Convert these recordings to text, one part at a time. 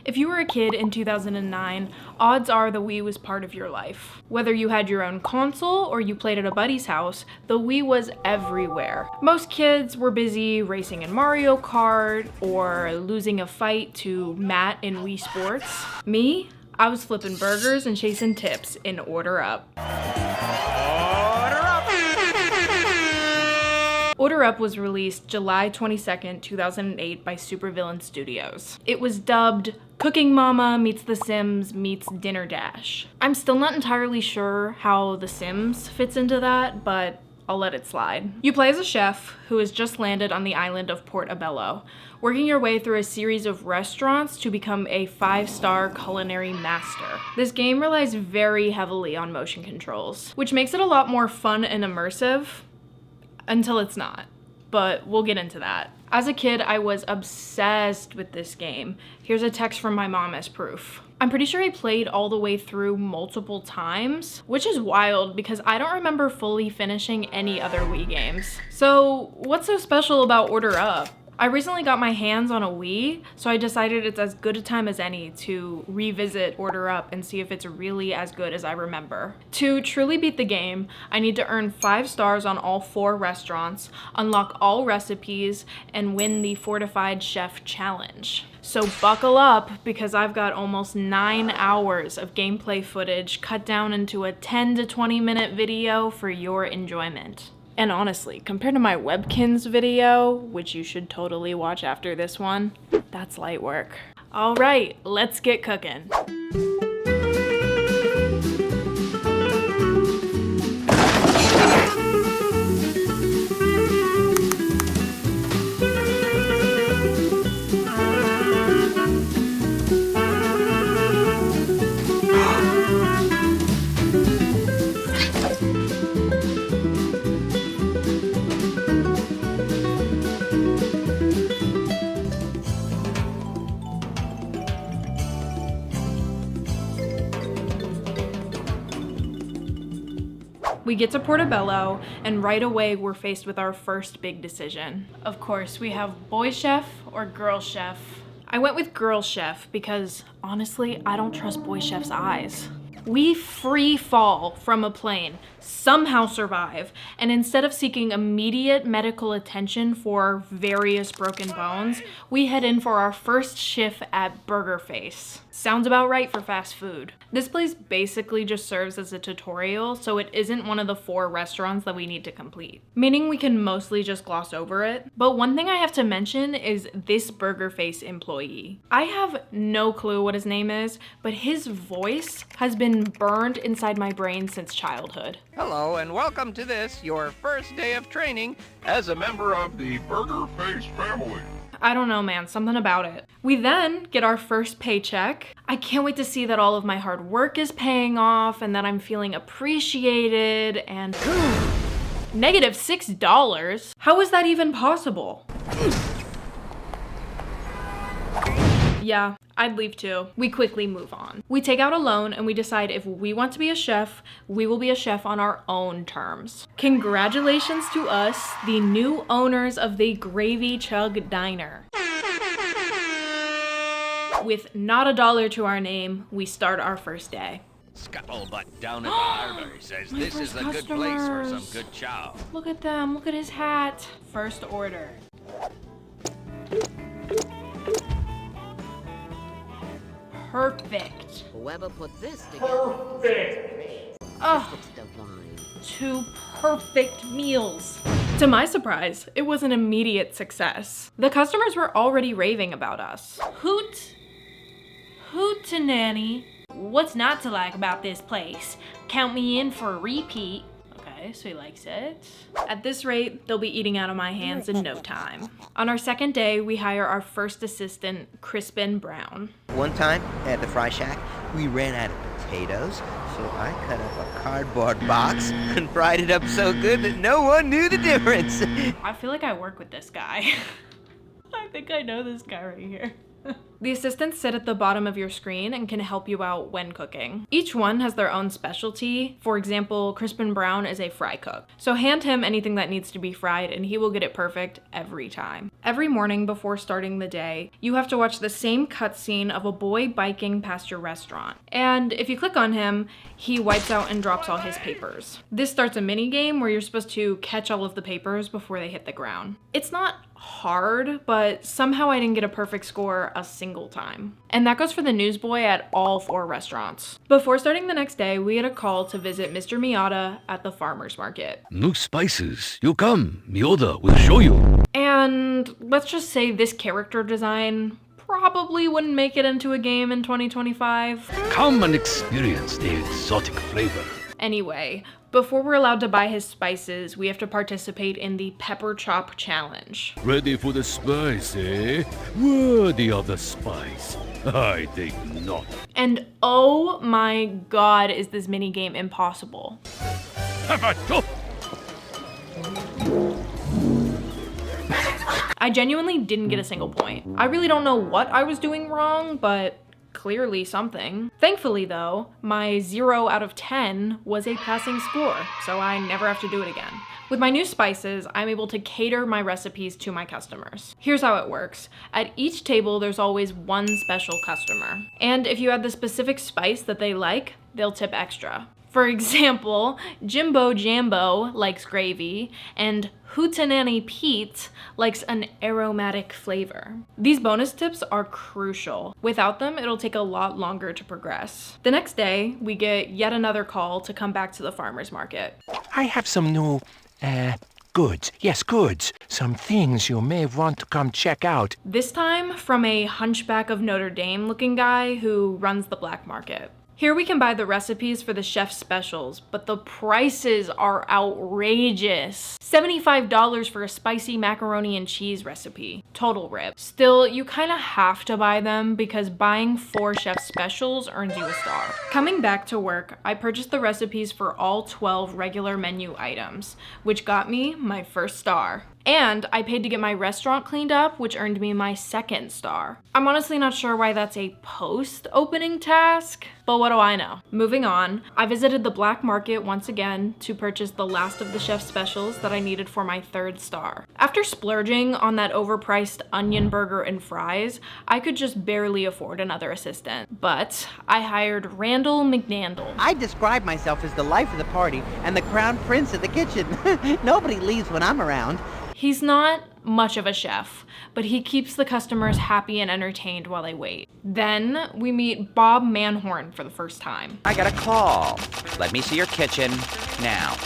If you were a kid in 2009, odds are the Wii was part of your life. Whether you had your own console or you played at a buddy's house, the Wii was everywhere. Most kids were busy racing in Mario Kart or losing a fight to Matt in Wii Sports. Me? I was flipping burgers and chasing tips in Order Up. Order Up was released July 22nd, 2008 by Supervillain Studios. It was dubbed Cooking Mama meets The Sims meets Dinner Dash. I'm still not entirely sure how The Sims fits into that, but I'll let it slide. You play as a chef who has just landed on the island of Portobello, working your way through a series of restaurants to become a 5-star culinary master. This game relies very heavily on motion controls, which makes it a lot more fun and immersive, until it's not, but we'll get into that. As a kid, I was obsessed with this game. Here's a text from my mom as proof. I'm pretty sure I played all the way through multiple times, which is wild because I don't remember fully finishing any other Wii games. So what's so special about Order Up? I recently got my hands on a Wii, so I decided it's as good a time as any to revisit Order Up and see if it's really as good as I remember. To truly beat the game, I need to earn 5 stars on all 4 restaurants, unlock all recipes, and win the Fortified Chef challenge. So buckle up, because I've got almost 9 hours of gameplay footage cut down into a 10 to 20 minute video for your enjoyment. And honestly, compared to my Webkinz video, which you should totally watch after this one, that's light work. All right, let's get cooking. We get to Portobello, and right away we're faced with our first big decision. Of course, we have boy chef or girl chef. I went with girl chef because, honestly, I don't trust boy chef's eyes. We free fall from a plane, somehow survive, and instead of seeking immediate medical attention for various broken bones, we head in for our first shift at Burger Face. Sounds about right for fast food. This place basically just serves as a tutorial, so it isn't one of the 4 restaurants that we need to complete, meaning we can mostly just gloss over it. But one thing I have to mention is this Burger Face employee. I have no clue what his name is, but his voice has been burned inside my brain since childhood. Hello and welcome to this, your first day of training as a member of the Burger Face family. I don't know, man, something about it. We then get our first paycheck. I can't wait to see that all of my hard work is paying off and that I'm feeling appreciated and negative $6? How is that even possible? Yeah, I'd leave too. We quickly move on. We take out a loan and we decide if we want to be a chef, we will be a chef on our own terms. Congratulations to us, the new owners of the Gravy Chug Diner. With not $1 to our name, we start our first day. Scuttlebutt down at the harbor says this is a good place for some good chow. Look at them, look at his hat. First order. Perfect. Whoever put this together. Perfect. Oh, 2 perfect meals. To my surprise, it was an immediate success. The customers were already raving about us. Hootenanny. What's not to like about this place? Count me in for a repeat. Okay, so he likes it. At this rate, they'll be eating out of my hands in no time. On our second day, we hire our first assistant, Crispin Brown. One time at the Fry Shack, we ran out of potatoes, so I cut up a cardboard box and fried it up so good that no one knew the difference. I feel like I work with this guy. I think I know this guy right here. The assistants sit at the bottom of your screen and can help you out when cooking. Each one has their own specialty. For example, Crispin Brown is a fry cook. So hand him anything that needs to be fried and he will get it perfect every time. Every morning before starting the day, you have to watch the same cutscene of a boy biking past your restaurant. And if you click on him, he wipes out and drops all his papers. This starts a mini game where you're supposed to catch all of the papers before they hit the ground. It's not hard, but somehow I didn't get a perfect score a single time. And that goes for the newsboy at all 4 restaurants. Before starting the next day, we had a call to visit Mr. Miata at the farmer's market. New spices. You come. Miyoda will show you. And let's just say this character design probably wouldn't make it into a game in 2025. Come and experience the exotic flavor. Anyway, before we're allowed to buy his spices, we have to participate in the pepper chop challenge. Ready for the spice, eh? Worthy of the spice. I think not. And oh my god, is this minigame impossible. Have a go. I genuinely didn't get a single point. I really don't know what I was doing wrong, but clearly something. Thankfully though, my 0 out of 10 was a passing score, so I never have to do it again. With my new spices, I'm able to cater my recipes to my customers. Here's how it works. At each table, there's always one special customer. And if you add the specific spice that they like, they'll tip extra. For example, Jimbo Jambo likes gravy, and Hootenanny Pete likes an aromatic flavor. These bonus tips are crucial. Without them, it'll take a lot longer to progress. The next day, we get yet another call to come back to the farmer's market. I have some new, goods. Yes, goods. Some things you may want to come check out. This time from a Hunchback of Notre Dame looking guy who runs the black market. Here we can buy the recipes for the chef's specials, but the prices are outrageous. $75 for a spicy macaroni and cheese recipe. Total rip. Still, you kind of have to buy them because buying 4 chef's specials earns you a star. Coming back to work, I purchased the recipes for all 12 regular menu items, which got me my first star. And I paid to get my restaurant cleaned up, which earned me my 2nd star. I'm honestly not sure why that's a post-opening task, but what do I know? Moving on, I visited the black market once again to purchase the last of the chef's specials that I needed for my 3rd star. After splurging on that overpriced onion burger and fries, I could just barely afford another assistant. But I hired Randall McNandle. I describe myself as the life of the party and the crown prince of the kitchen. Nobody leaves when I'm around. He's not much of a chef, but he keeps the customers happy and entertained while they wait. Then we meet Bob Manhorn for the first time. I got a call. Let me see your kitchen now.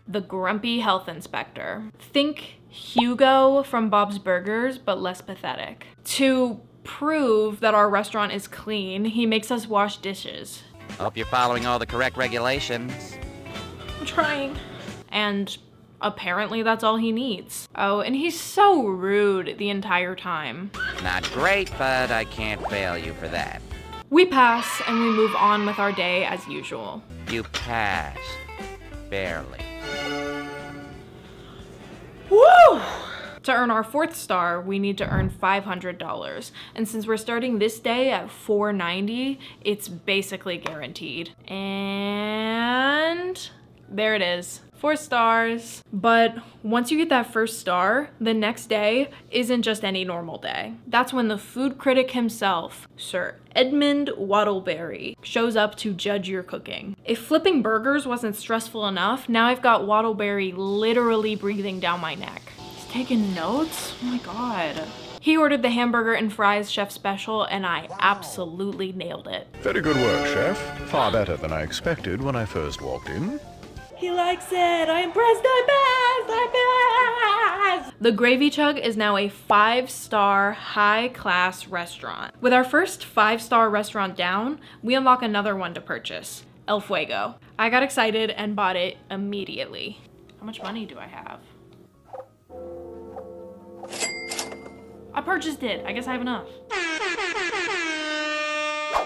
The grumpy health inspector. Think Hugo from Bob's Burgers, but less pathetic. To prove that our restaurant is clean, he makes us wash dishes. Hope you're following all the correct regulations. I'm trying. And apparently that's all he needs. Oh, and he's so rude the entire time. Not great, but I can't fail you for that. We pass and we move on with our day as usual. You passed. Barely. Woo! To earn our 4th star, we need to earn $500. And since we're starting this day at $490, it's basically guaranteed. And there it is. 4 stars. But once you get that first star, the next day isn't just any normal day. That's when the food critic himself, Sir Edmund Wattleberry, shows up to judge your cooking. If flipping burgers wasn't stressful enough, now I've got Wattleberry literally breathing down my neck. He's taking notes? Oh my god. He ordered the hamburger and fries chef special, and I absolutely nailed it. Very good work, Chef. Far better than I expected when I first walked in. He likes it. I'm impressed. I'm best. The Gravy Chug is now a 5-star high-class restaurant. With our first 5-star restaurant down, we unlock another one to purchase, El Fuego. I got excited and bought it immediately. How much money do I have? I purchased it. I guess I have enough.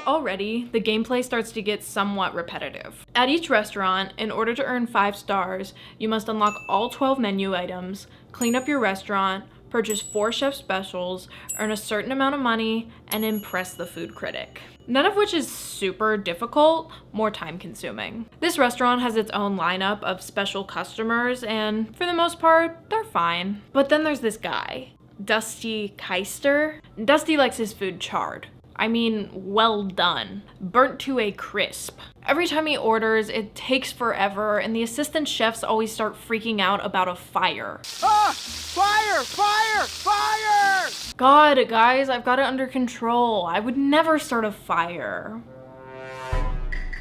Already, the gameplay starts to get somewhat repetitive. At each restaurant, in order to earn 5 stars, you must unlock all 12 menu items, clean up your restaurant, purchase 4 chef specials, earn a certain amount of money, and impress the food critic. None of which is super difficult, more time consuming. This restaurant has its own lineup of special customers, and for the most part, they're fine. But then there's this guy, Dusty Keister. Dusty likes his food charred. I mean, well done. Burnt to a crisp. Every time he orders, it takes forever, and the assistant chefs always start freaking out about a fire. Ah! Fire! Fire! Fire! God, guys, I've got it under control. I would never start a fire.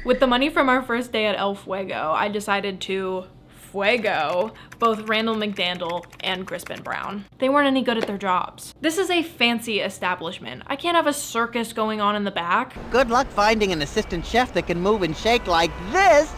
With the money from our first day at El Fuego, I decided to Fuego both Randall McDaniel and Crispin Brown. They weren't any good at their jobs. This is a fancy establishment. I can't have a circus going on in the back. Good luck finding an assistant chef that can move and shake like this.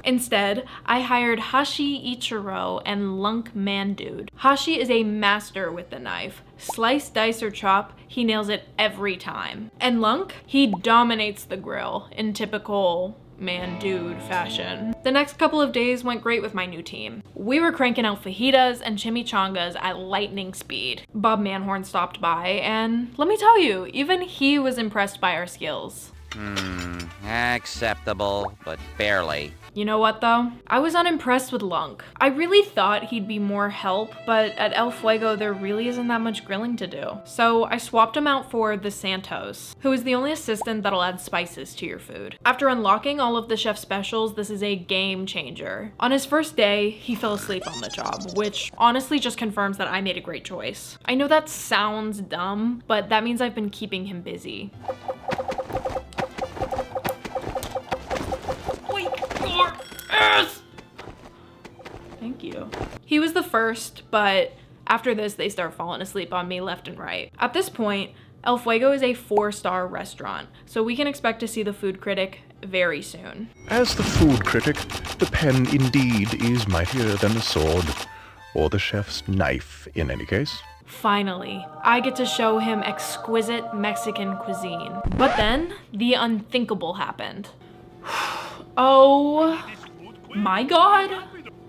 Instead, I hired Hashi Ichiro and Lunk Mandude. Hashi is a master with the knife. Slice, dice, or chop, he nails it every time. And Lunk, he dominates the grill in typical man-dude fashion. The next couple of days went great with my new team. We were cranking out fajitas and chimichangas at lightning speed. Bob Manhorn stopped by, and let me tell you, even he was impressed by our skills. Acceptable, but barely. You know what though? I was unimpressed with Lunk. I really thought he'd be more help, but at El Fuego there really isn't that much grilling to do. So I swapped him out for the Santos, who is the only assistant that'll add spices to your food. After unlocking all of the chef's specials, this is a game changer. On his first day, he fell asleep on the job, which honestly just confirms that I made a great choice. I know that sounds dumb, but that means I've been keeping him busy. Thank you. He was the first, but after this, they start falling asleep on me left and right. At this point, El Fuego is a 4-star restaurant, so we can expect to see the food critic very soon. As the food critic, the pen indeed is mightier than the sword, or the chef's knife in any case. Finally, I get to show him exquisite Mexican cuisine. But then, the unthinkable happened. Oh my God.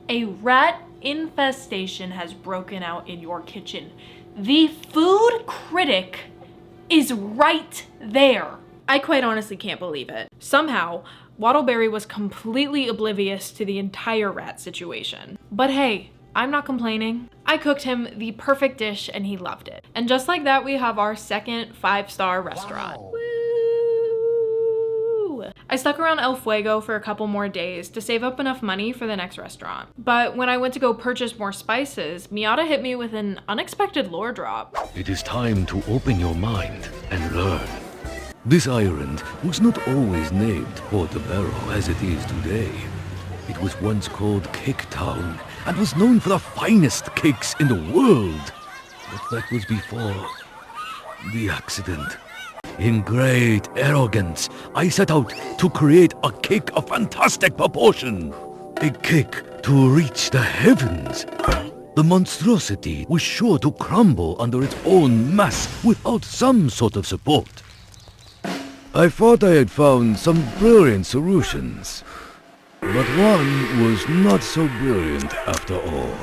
A rat infestation has broken out in your kitchen. The food critic is right there. I quite honestly can't believe it. Somehow, Waddleberry was completely oblivious to the entire rat situation. But hey, I'm not complaining. I cooked him the perfect dish and he loved it. And just like that, we have our second 5-star restaurant. Wow. I stuck around El Fuego for a couple more days to save up enough money for the next restaurant. But when I went to go purchase more spices, Miata hit me with an unexpected lore drop. It is time to open your mind and learn. This island was not always named Portobello as it is today. It was once called Cake Town and was known for the finest cakes in the world. But that was before the accident. In great arrogance, I set out to create a cake of fantastic proportion. A cake to reach the heavens. The monstrosity was sure to crumble under its own mass without some sort of support. I thought I had found some brilliant solutions, but one was not so brilliant after all.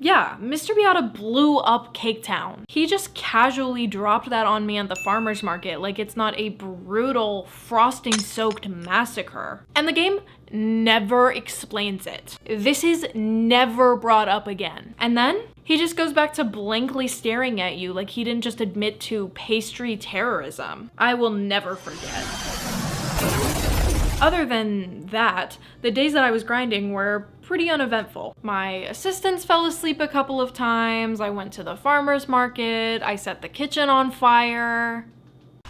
Yeah, Mr. Miata blew up Cake Town. He just casually dropped that on me at the farmer's market like it's not a brutal, frosting-soaked massacre. And the game never explains it. This is never brought up again. And then he just goes back to blankly staring at you like he didn't just admit to pastry terrorism. I will never forget. Other than that, the days that I was grinding were pretty uneventful. My assistants fell asleep a couple of times, I went to the farmer's market, I set the kitchen on fire.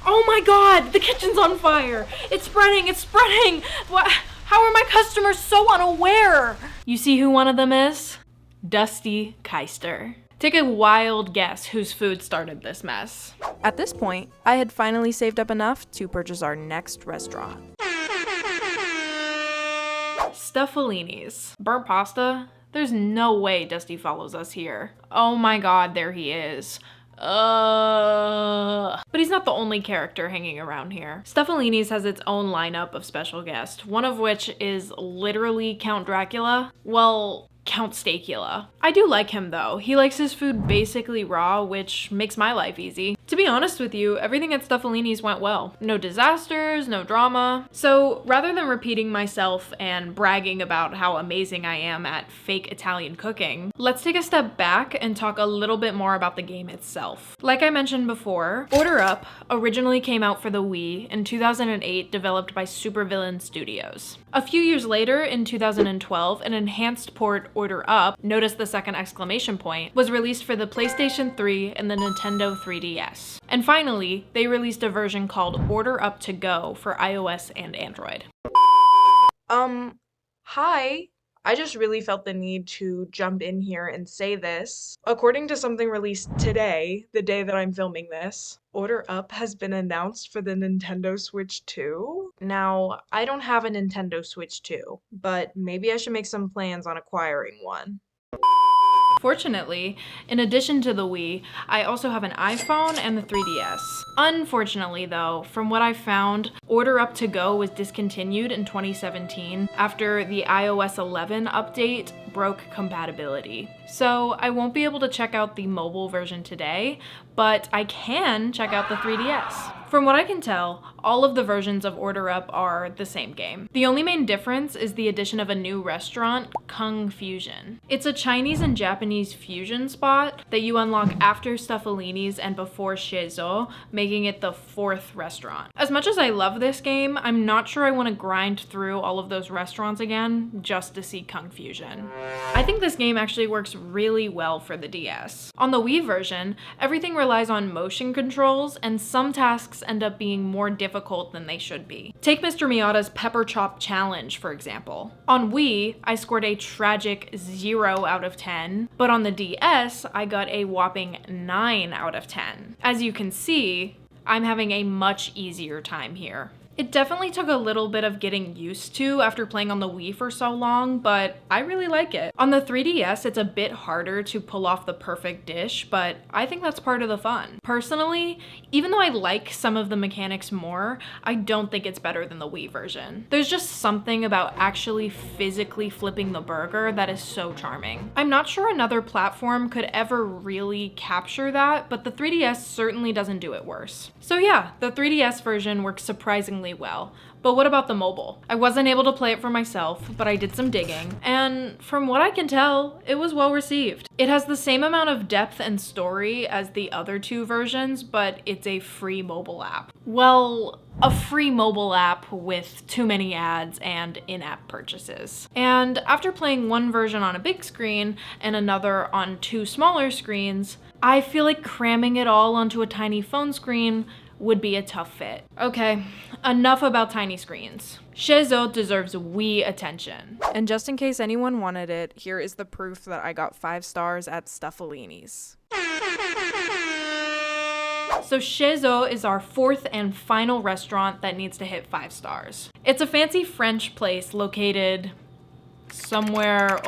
Oh my God, the kitchen's on fire! It's spreading, it's spreading! What? How are my customers so unaware? You see who one of them is? Dusty Keister. Take a wild guess whose food started this mess. At this point, I had finally saved up enough to purchase our next restaurant. Stuffolini's. Burnt pasta? There's no way Dusty follows us here. Oh my God, there he is. But he's not the only character hanging around here. Stuffolini's has its own lineup of special guests, one of which is literally Count Dracula. Well, Count Steakula. I do like him though. He likes his food basically raw, which makes my life easy. To be honest with you, everything at Stuffolini's went well. No disasters, no drama. So rather than repeating myself and bragging about how amazing I am at fake Italian cooking, let's take a step back and talk a little bit more about the game itself. Like I mentioned before, Order Up originally came out for the Wii in 2008, developed by Supervillain Studios. A few years later, in 2012, an enhanced port, Order Up, notice the second exclamation point, was released for the PlayStation 3 and the Nintendo 3DS. And finally, they released a version called Order Up to Go for iOS and Android. Hi. I just really felt the need to jump in here and say this. According to something released today, the day that I'm filming this, Order Up has been announced for the Nintendo Switch 2. Now, I don't have a Nintendo Switch 2, but maybe I should make some plans on acquiring one. Fortunately, in addition to the Wii, I also have an iPhone and the 3DS. Unfortunately though, from what I found, Order Up to Go was discontinued in 2017 after the iOS 11 update broke compatibility. So I won't be able to check out the mobile version today, but I can check out the 3DS. From what I can tell, all of the versions of Order Up are the same game. The only main difference is the addition of a new restaurant, Kung Fusion. It's a Chinese and Japanese fusion spot that you unlock after Stuffolini's and before Chez Haute, making it the 4th restaurant. As much as I love this game, I'm not sure I want to grind through all of those restaurants again just to see Kung Fusion. I think this game actually works really well for the DS. On the Wii version, everything relies on motion controls, and some tasks end up being more difficult than they should be. Take Mr. Miata's Pepper Chop Challenge, for example. On Wii, I scored a tragic 0 out of 10, but on the DS, I got a whopping 9 out of 10. As you can see, I'm having a much easier time here. It definitely took a little bit of getting used to after playing on the Wii for so long, but I really like it. On the 3DS, it's a bit harder to pull off the perfect dish, but I think that's part of the fun. Personally, even though I like some of the mechanics more, I don't think it's better than the Wii version. There's just something about actually physically flipping the burger that is so charming. I'm not sure another platform could ever really capture that, but the 3DS certainly doesn't do it worse. So yeah, the 3DS version works surprisingly well. But what about the mobile? I wasn't able to play it for myself, but I did some digging, and from what I can tell, it was well received. It has the same amount of depth and story as the other two versions, but it's a free mobile app. Well, a free mobile app with too many ads and in-app purchases. And after playing one version on a big screen and another on 2 smaller screens, I feel like cramming it all onto a tiny phone screen would be a tough fit. Okay, enough about tiny screens. Chez Haute deserves Wii attention. And just in case anyone wanted it, here is the proof that I got 5 stars at Stuffolini's. So Chez Haute is our 4th and final restaurant that needs to hit 5 stars. It's a fancy French place located somewhere,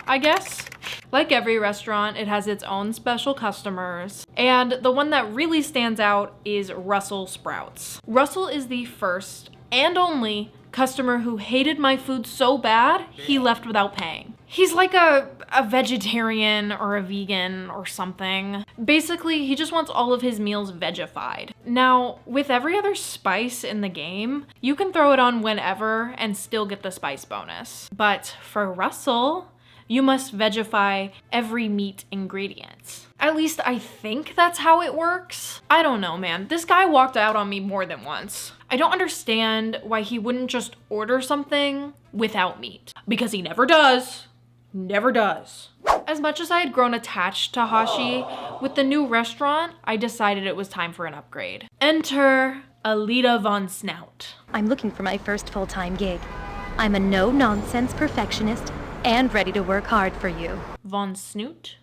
I guess. Like every restaurant, it has its own special customers, and the one that really stands out is Russell Sprouts. Russell is the first and only customer who hated my food so bad, he left without paying. He's like a vegetarian or a vegan or something. Basically, he just wants all of his meals vegified. Now, with every other spice in the game, you can throw it on whenever and still get the spice bonus. But for Russell, you must vegify every meat ingredient. At least I think that's how it works. I don't know, man. This guy walked out on me more than once. I don't understand why he wouldn't just order something without meat. Because he never does. Never does. As much as I had grown attached to Hashi, with the new restaurant, I decided it was time for an upgrade. Enter Alita Von Snout. I'm looking for my first full-time gig. I'm a no-nonsense perfectionist and ready to work hard for you. Von Snoot?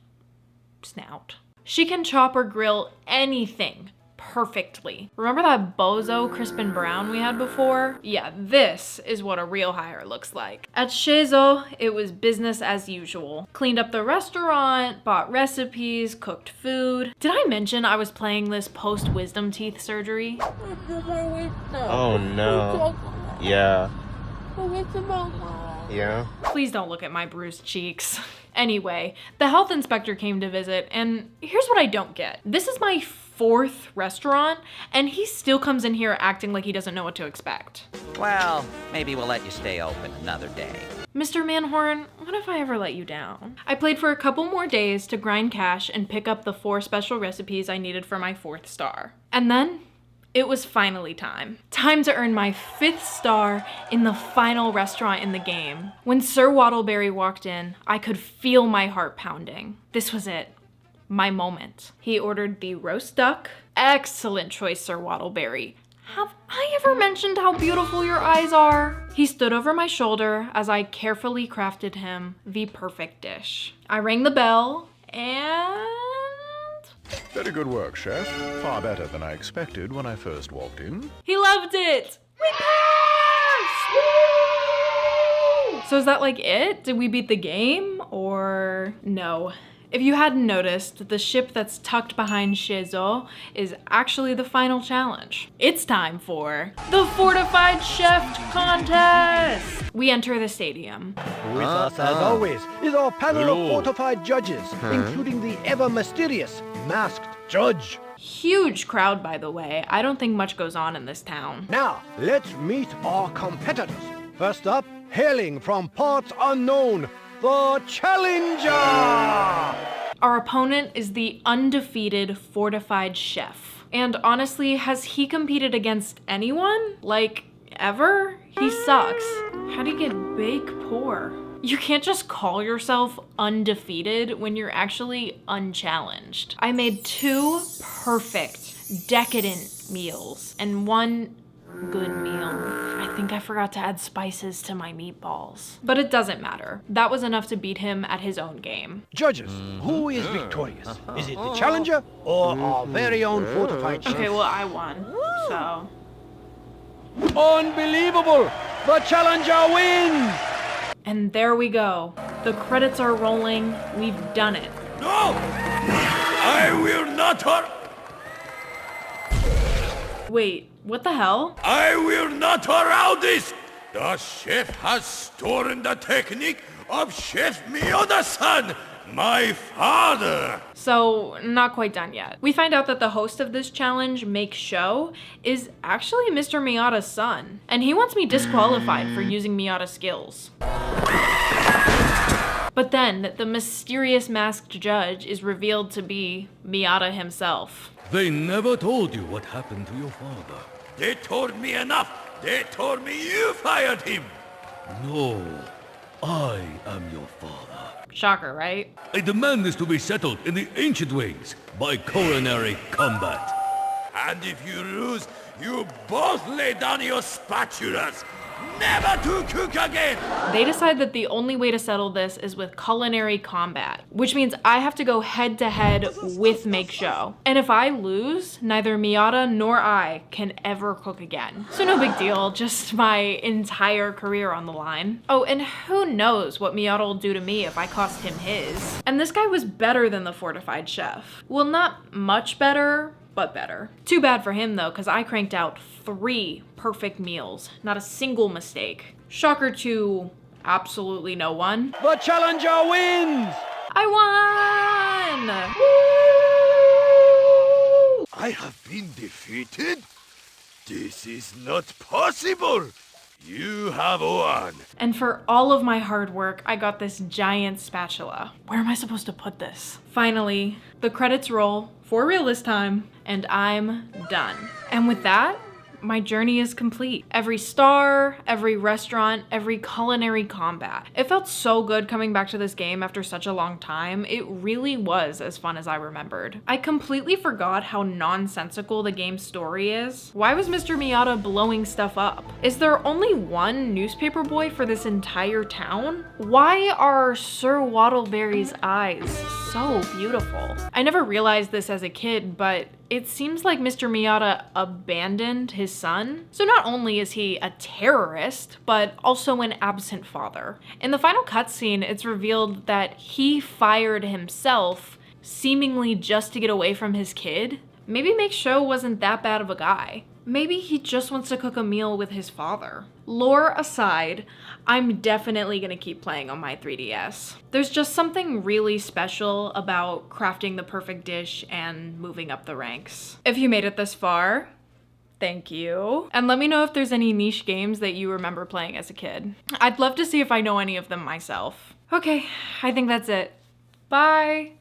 Snout. She can chop or grill anything perfectly. Remember that bozo Crispin Brown we had before? Yeah, this is what a real hire looks like. At Chez Haute, it was business as usual. Cleaned up the restaurant, bought recipes, cooked food. Did I mention I was playing this post-wisdom teeth surgery? Oh no. Yeah. Yeah. Please don't look at my bruised cheeks. Anyway, the health inspector came to visit, and here's what I don't get. This is my 4th restaurant, and he still comes in here acting like he doesn't know what to expect. Well, maybe we'll let you stay open another day. Mr. Manhorn, what if I ever let you down? I played for a couple more days to grind cash and pick up the 4 special recipes I needed for my 4th star. And then, it was finally time. Time to earn my 5th star in the final restaurant in the game. When Sir Waddleberry walked in, I could feel my heart pounding. This was it. My moment. He ordered the roast duck. Excellent choice, Sir Waddleberry. Have I ever mentioned how beautiful your eyes are? He stood over my shoulder as I carefully crafted him the perfect dish. I rang the bell and... Very good work, Chef. Far better than I expected when I first walked in. He loved it! We passed! Woo! So is that like it? Did we beat the game? Or no? If you hadn't noticed, the ship that's tucked behind Chez Haute is actually the final challenge. It's time for the Fortified Chef contest! We enter the stadium. With us, as always, is our panel of fortified judges, including the ever-mysterious masked judge. Huge crowd, by the way. I don't think much goes on in this town. Now, let's meet our competitors. First up, hailing from parts unknown, the Challenger! Our opponent is the undefeated Fortified Chef. And honestly, has he competed against anyone? Like, ever? He sucks. How do you get bake poor? You can't just call yourself undefeated when you're actually unchallenged. I made 2 perfect, decadent meals and 1 good meal. I think I forgot to add spices to my meatballs. But it doesn't matter. That was enough to beat him at his own game. Judges, who is victorious? Is it the Challenger or our very own Fortified Chef? Okay, well, I won, so... Unbelievable! The Challenger wins! And there we go. The credits are rolling. We've done it. No! I will not hurt! Wait, what the hell? I will not allow this! The chef has stolen the technique of Chef Miyoda-san, my father! So, not quite done yet. We find out that the host of this challenge, Make Show, is actually Mr. Miyoda's son. And he wants me disqualified for using Miyoda's skills. But then, the mysterious masked judge is revealed to be Miyoda himself. They never told you what happened to your father. They told me enough! They told me you fired him! No, I am your father. Shocker, right? I demand this to be settled in the ancient ways, by culinary combat. And if you lose, you both lay down your spatulas! Never to cook again! They decide that the only way to settle this is with culinary combat, which means I have to go head to head with Make Show. And if I lose, neither Miyoda nor I can ever cook again. So no big deal, just my entire career on the line. Oh, and who knows what Miyoda will do to me if I cost him his. And this guy was better than the Fortified Chef. Well, not much better, but better. Too bad for him though, because I cranked out 3 perfect meals, not a single mistake. Shocker to absolutely no one. The Challenger wins! I won! Woo! I have been defeated? This is not possible! You have won! And for all of my hard work, I got this giant spatula. Where am I supposed to put this? Finally, the credits roll, for real this time, and I'm done. And with that, my journey is complete. Every star, every restaurant, every culinary combat. It felt so good coming back to this game after such a long time. It really was as fun as I remembered. I completely forgot how nonsensical the game's story is. Why was Mr. Miyoda blowing stuff up? Is there only one newspaper boy for this entire town? Why are Sir Waddleberry's eyes so beautiful? I never realized this as a kid, but it seems like Mr. Miyoda abandoned his son. So not only is he a terrorist, but also an absent father. In the final cutscene, it's revealed that he fired himself, seemingly just to get away from his kid. Maybe Make Show wasn't that bad of a guy. Maybe he just wants to cook a meal with his father. Lore aside, I'm definitely gonna keep playing on my 3DS. There's just something really special about crafting the perfect dish and moving up the ranks. If you made it this far, thank you. And let me know if there's any niche games that you remember playing as a kid. I'd love to see if I know any of them myself. Okay, I think that's it. Bye.